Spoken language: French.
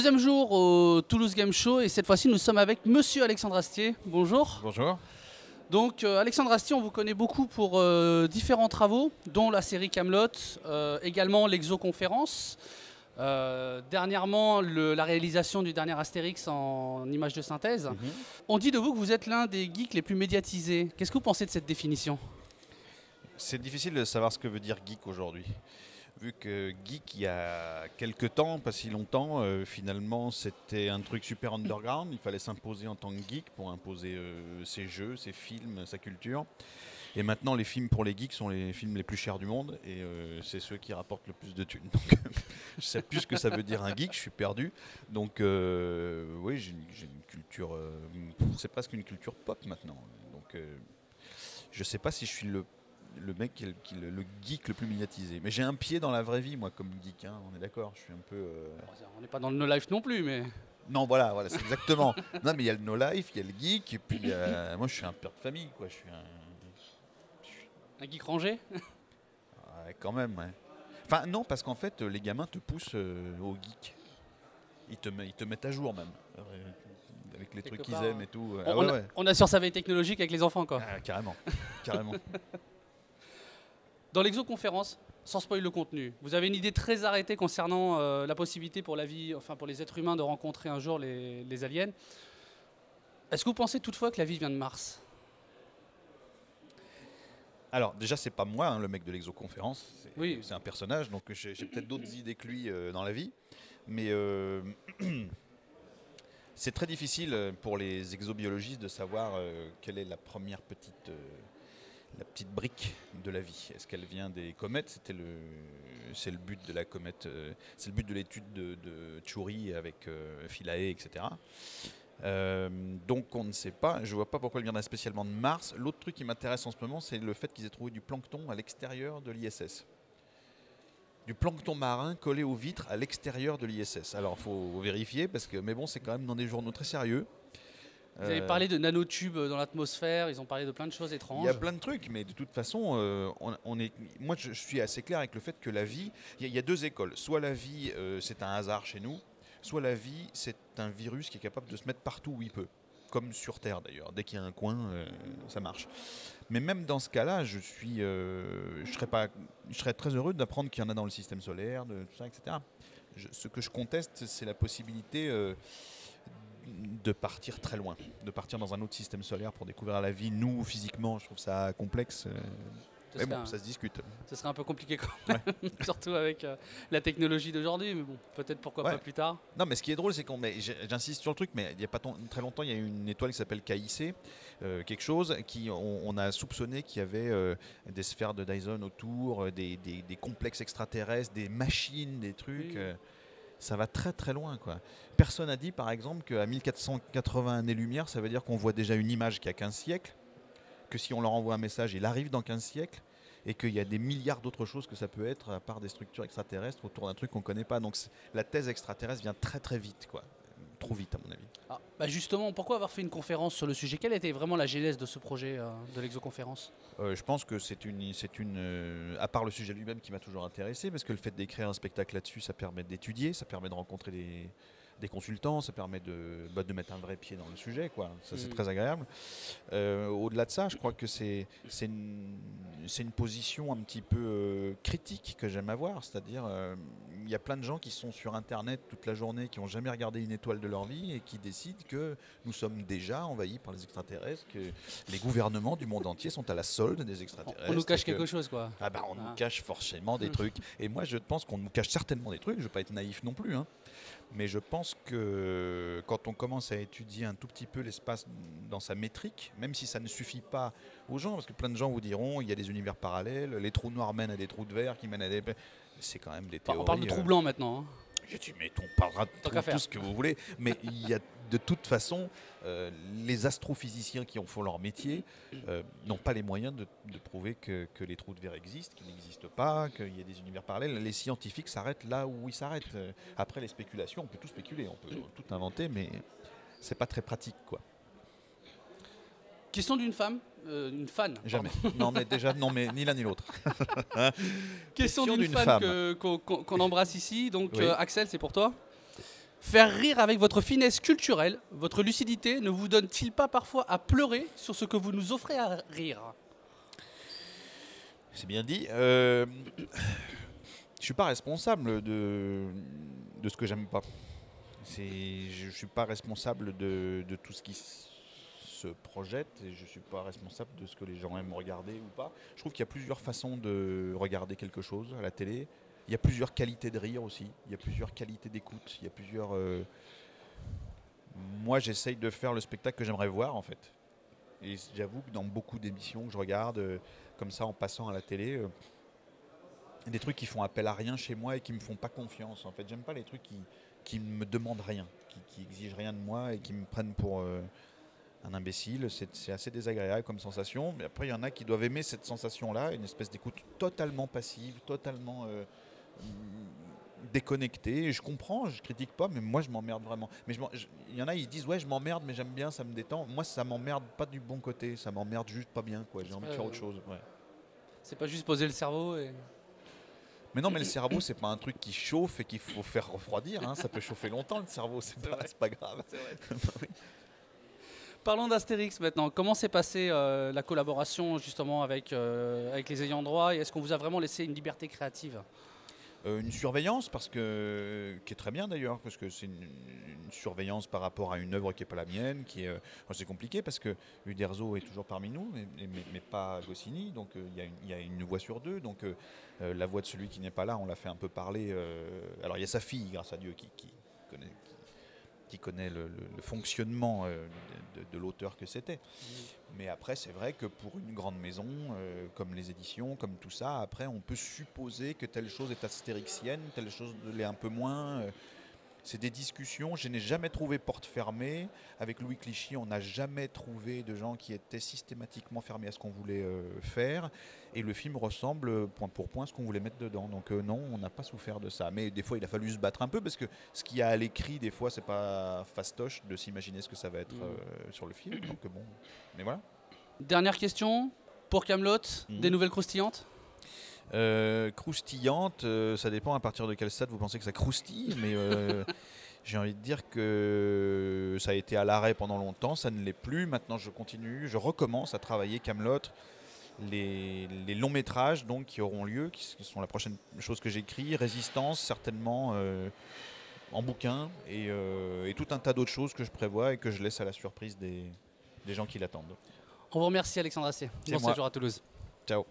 Deuxième jour au Toulouse Game Show et cette fois-ci nous sommes avec Monsieur Alexandre Astier. Bonjour. Bonjour. Donc Alexandre Astier, on vous connaît beaucoup pour différents travaux, dont la série Camelot, également l'Exoconférence. Dernièrement, la réalisation du dernier Astérix en images de synthèse. On dit de vous que vous êtes l'un des geeks les plus médiatisés. Qu'est-ce que vous pensez de cette définition? C'est difficile de savoir ce que veut dire geek aujourd'hui. Vu que geek, il y a quelques temps, pas si longtemps, finalement, c'était un truc super underground. Il fallait s'imposer en tant que geek pour imposer ses jeux, ses films, sa culture. Et maintenant, les films pour les geeks sont les films les plus chers du monde et c'est ceux qui rapportent le plus de thunes. Donc, je sais plus ce que ça veut dire un geek, je suis perdu. Donc, oui, j'ai une culture, c'est presque une culture pop maintenant. Donc, je sais pas si je suis le mec le geek le plus médiatisé. Mais j'ai un pied dans la vraie vie, moi, comme geek, hein, on est d'accord. Je suis un peu. On n'est pas dans le no life non plus, mais. Non, voilà, c'est exactement. Non, mais il y a le no life, il y a le geek, et puis moi, je suis un père de famille, quoi. Je suis un geek rangé. Ouais, quand même, ouais. Enfin, non, parce qu'en fait, les gamins te poussent au geek. Ils te mettent à jour, même. Avec les trucs qu'ils aiment et tout. On assure sa veille technologique avec les enfants, quoi. Ah, carrément, carrément. Dans l'exoconférence, sans spoiler le contenu, vous avez une idée très arrêtée concernant la possibilité pour la vie, enfin pour les êtres humains de rencontrer un jour les aliens. Est-ce que vous pensez toutefois que la vie vient de Mars? Alors déjà, c'est pas moi, hein, le mec de l'exoconférence. Oui. C'est un personnage, donc j'ai peut-être d'autres idées que lui dans la vie. Mais c'est très difficile pour les exobiologistes de savoir quelle est la première petite brique de la vie. Est-ce qu'elle vient des comètes? C'est le but de la comète, c'est le but de l'étude de Tchouri avec Philae, etc. Donc on ne sait pas, je ne vois pas pourquoi elle viendrait spécialement de Mars. L'autre truc qui m'intéresse en ce moment, c'est le fait qu'ils aient trouvé du plancton à l'extérieur de l'ISS. Du plancton marin collé aux vitres à l'extérieur de l'ISS. Alors il faut vérifier, mais bon, c'est quand même dans des journaux très sérieux. Vous avez parlé de nanotubes dans l'atmosphère, ils ont parlé de plein de choses étranges. Il y a plein de trucs, mais de toute façon, moi je suis assez clair avec le fait que la vie, il y a deux écoles. Soit la vie, c'est un hasard chez nous, soit la vie, c'est un virus qui est capable de se mettre partout où il peut. Comme sur Terre d'ailleurs, dès qu'il y a un coin, ça marche. Mais même dans ce cas-là, je serais très heureux d'apprendre qu'il y en a dans le système solaire, de tout ça, etc. Ce que je conteste, c'est la possibilité de partir très loin, de partir dans un autre système solaire pour découvrir la vie. Nous, physiquement, je trouve ça complexe. Mais bon, ça se discute. Ce serait un peu compliqué quand même, surtout avec la technologie d'aujourd'hui, mais bon, peut-être pourquoi pas plus tard. Non, mais ce qui est drôle, c'est j'insiste sur le truc, mais il n'y a pas très longtemps, il y a une étoile qui s'appelle KIC, quelque chose, on a soupçonné qu'il y avait des sphères de Dyson autour, des complexes extraterrestres, des machines, des trucs. Oui. Ça va très très loin, quoi. Personne n'a dit, par exemple, qu'à 1480 années-lumière, ça veut dire qu'on voit déjà une image qui a 15 siècles, que si on leur envoie un message, il arrive dans 15 siècles, et qu'il y a des milliards d'autres choses que ça peut être, à part des structures extraterrestres autour d'un truc qu'on ne connaît pas. Donc la thèse extraterrestre vient très très vite, quoi. Trop vite, à mon avis. Ah, bah justement, pourquoi avoir fait une conférence sur le sujet? Quelle était vraiment la genèse de ce projet de l'exoconférence? Je pense que c'est à part le sujet lui-même qui m'a toujours intéressé, parce que le fait d'écrire un spectacle là-dessus, ça permet d'étudier, ça permet de rencontrer des consultants, ça permet de mettre un vrai pied dans le sujet, quoi. Ça, c'est très agréable. Au-delà de ça, je crois que c'est une position un petit peu critique que j'aime avoir, c'est-à-dire il y a plein de gens qui sont sur Internet toute la journée, qui n'ont jamais regardé une étoile de leur vie et qui décident que nous sommes déjà envahis par les extraterrestres, que les gouvernements du monde entier sont à la solde des extraterrestres. On nous cache quelque chose, quoi. On nous cache forcément des trucs. Et moi, je pense qu'on nous cache certainement des trucs. Je ne veux pas être naïf non plus, hein. Mais je pense que quand on commence à étudier un tout petit peu l'espace dans sa métrique, même si ça ne suffit pas aux gens, parce que plein de gens vous diront il y a des univers parallèles, les trous noirs mènent à des trous de verre qui mènent à des... C'est quand même des théories. On parle de trous blancs maintenant. Hein. Mais on parlera de tout ce que vous voulez. Mais il y a de toute façon, les astrophysiciens qui en font leur métier n'ont pas les moyens de prouver que les trous de verre existent, qu'ils n'existent pas, qu'il y a des univers parallèles. Les scientifiques s'arrêtent là où ils s'arrêtent. Après, les spéculations, on peut tout spéculer, on peut tout inventer, mais c'est pas très pratique, quoi. Question d'une femme, une fan. Jamais. Non, mais déjà, non, mais ni l'un ni l'autre. Question d'une fan qu'on embrasse ici. Donc, oui. Axel, c'est pour toi. Faire rire avec votre finesse culturelle, votre lucidité, ne vous donne-t-il pas parfois à pleurer sur ce que vous nous offrez à rire? C'est bien dit. Je suis pas responsable de ce que j'aime pas. Je suis pas responsable de tout ce qui se projette et je suis pas responsable de ce que les gens aiment regarder ou pas. Je trouve qu'il y a plusieurs façons de regarder quelque chose à la télé. Il y a plusieurs qualités de rire aussi. Il y a plusieurs qualités d'écoute. Il y a plusieurs. Moi, j'essaye de faire le spectacle que j'aimerais voir en fait. Et j'avoue que dans beaucoup d'émissions que je regarde, comme ça en passant à la télé, des trucs qui font appel à rien chez moi et qui me font pas confiance. En fait, j'aime pas les trucs qui me demandent rien, qui exigent rien de moi et qui me prennent pour un imbécile. C'est assez désagréable comme sensation. Mais après, il y en a qui doivent aimer cette sensation-là, une espèce d'écoute totalement passive, totalement déconnectée. Et je comprends, je critique pas, mais moi, je m'emmerde vraiment. Mais il y en a, ils disent ouais, je m'emmerde, mais j'aime bien, ça me détend. Moi, ça m'emmerde pas du bon côté, ça m'emmerde juste pas bien, quoi. J'ai envie de faire autre chose. Ouais. C'est pas juste poser le cerveau et... Mais non, mais le cerveau, c'est pas un truc qui chauffe et qu'il faut faire refroidir. Hein. Ça peut chauffer longtemps, le cerveau, c'est pas grave. Oui. Parlons d'Astérix maintenant. Comment s'est passée la collaboration justement avec les ayants droit et est-ce qu'on vous a vraiment laissé une liberté créative? Une surveillance, qui est très bien d'ailleurs, parce que c'est une surveillance par rapport à une œuvre qui n'est pas la mienne, c'est compliqué parce que Uderzo est toujours parmi nous, mais pas Goscinny, donc il y a une voix sur deux, donc la voix de celui qui n'est pas là, on l'a fait un peu parler. Alors il y a sa fille, grâce à Dieu, qui connaît le fonctionnement de l'auteur que c'était. Mais après, c'est vrai que pour une grande maison, comme les éditions, comme tout ça, après, on peut supposer que telle chose est astérixienne, telle chose l'est un peu moins. C'est des discussions. Je n'ai jamais trouvé porte fermée. Avec Louis Clichy, on n'a jamais trouvé de gens qui étaient systématiquement fermés à ce qu'on voulait faire. Et le film ressemble point pour point à ce qu'on voulait mettre dedans. Donc non, on n'a pas souffert de ça. Mais des fois, il a fallu se battre un peu parce que ce qu'il y a à l'écrit, des fois, c'est pas fastoche de s'imaginer ce que ça va être sur le film. Donc bon, mais voilà. Dernière question, pour Kaamelott, des nouvelles croustillantes? Croustillante, ça dépend à partir de quel stade vous pensez que ça croustille, mais j'ai envie de dire que ça a été à l'arrêt pendant longtemps, ça ne l'est plus. Maintenant, je recommence à travailler Kaamelott, les longs métrages donc qui auront lieu, qui sont la prochaine chose que j'écris, Résistance certainement en bouquin et tout un tas d'autres choses que je prévois et que je laisse à la surprise des gens qui l'attendent. On vous remercie Alexandre Astier. Bon séjour à Toulouse. Ciao.